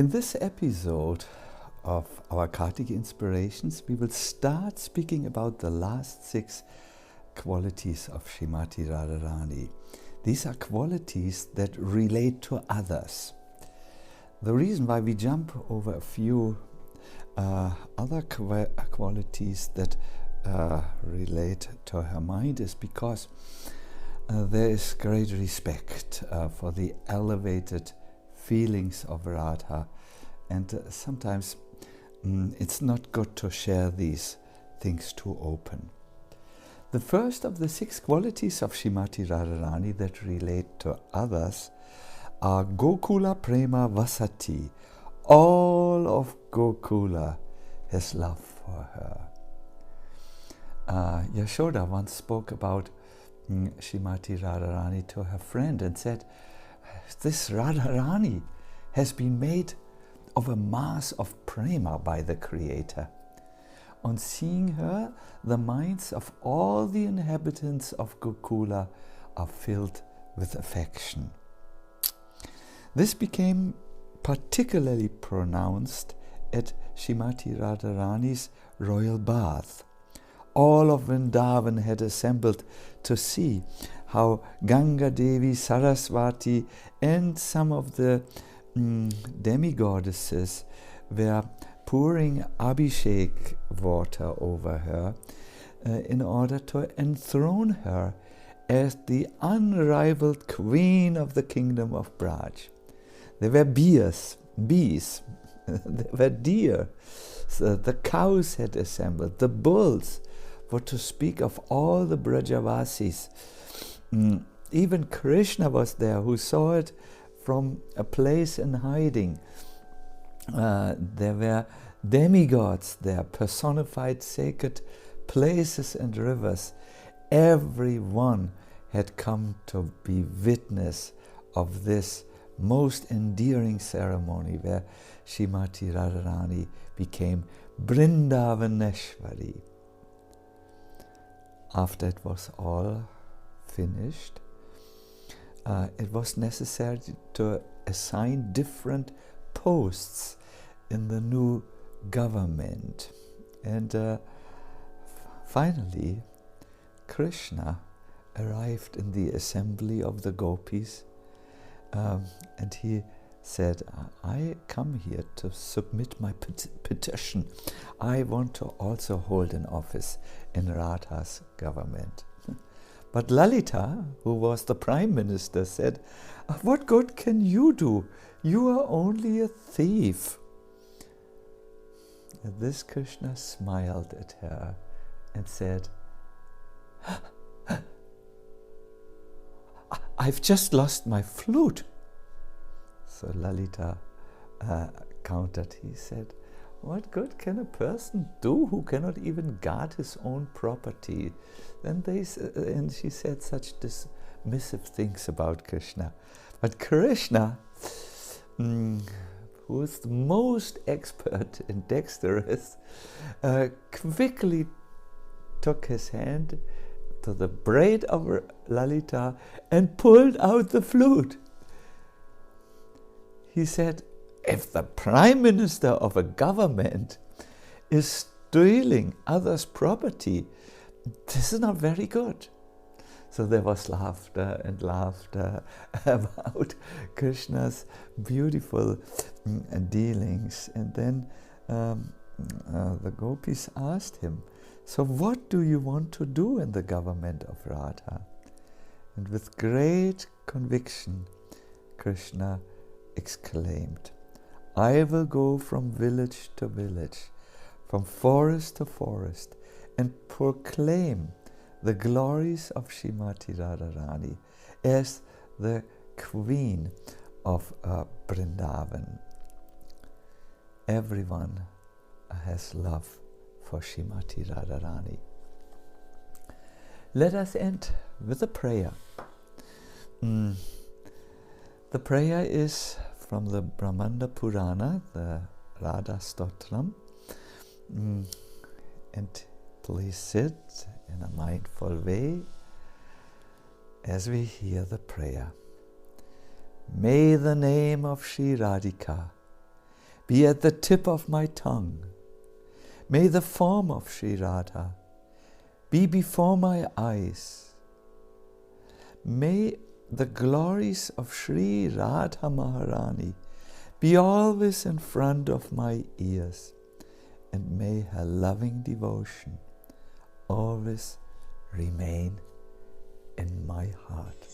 In this episode of our Kartik Inspirations, we will start speaking about the last 6 qualities of Srimati Radharani. These are qualities that relate to others. The reason why we jump over a few other qualities that relate to her mind is because there is great respect for the elevated feelings of Radha, and sometimes it's not good to share these things too open. The first of the 6 qualities of Srimati Radharani that relate to others are Gokula Prema Vasati. All of Gokula has love for her. Yashoda once spoke about Srimati Radharani to her friend and said, "This Radharani has been made of a mass of prema by the Creator." On seeing her, the minds of all the inhabitants of Gokula are filled with affection. This became particularly pronounced at Srimati Radharani's royal bath. All of Vrindavan had assembled to see how Ganga Devi, Saraswati and some of the demigoddesses were pouring Abhishek water over her in order to enthrone her as the unrivaled queen of the kingdom of Braj. There were bees, there were deer, so the cows had assembled, the bulls, for to speak of all the Brajavasis. Even Krishna was there, who saw it from a place in hiding. There were demigods there, personified sacred places and rivers. Everyone had come to be witness of this most endearing ceremony where Srimati Radharani became Vrindavaneshwari. After it was all finished, it was necessary to assign different posts in the new government. And finally, Krishna arrived in the assembly of the gopis, and he said, "I come here to submit my petition. I want to also hold an office in Radha's government." But Lalita, who was the prime minister, said, "What good can you do? You are only a thief." At this, Krishna smiled at her and said, "I've just lost my flute." So Lalita countered. He said, "What good can a person do who cannot even guard his own property?" And she said such dismissive things about Krishna. But Krishna, who is the most expert and dexterous, quickly took his hand to the braid of Lalita and pulled out the flute. He said, "If the prime minister of a government is stealing others' property, this is not very good." So there was laughter and laughter about Krishna's beautiful dealings. And then the gopis asked him, "So what do you want to do in the government of Radha?" And with great conviction, Krishna exclaimed, "I will go from village to village, from forest to forest, and proclaim the glories of Srimati Radharani as the queen of Vrindavan." Everyone has love for Srimati Radharani. Let us end with a prayer. The prayer is from the Brahmanda Purana, the Radha Stotram. And please sit in a mindful way as we hear the prayer. May the name of Sri Radhika be at the tip of my tongue. May the form of Sri Radha be before my eyes. May the glories of Sri Radha Maharani be always in front of my ears, and may her loving devotion always remain in my heart.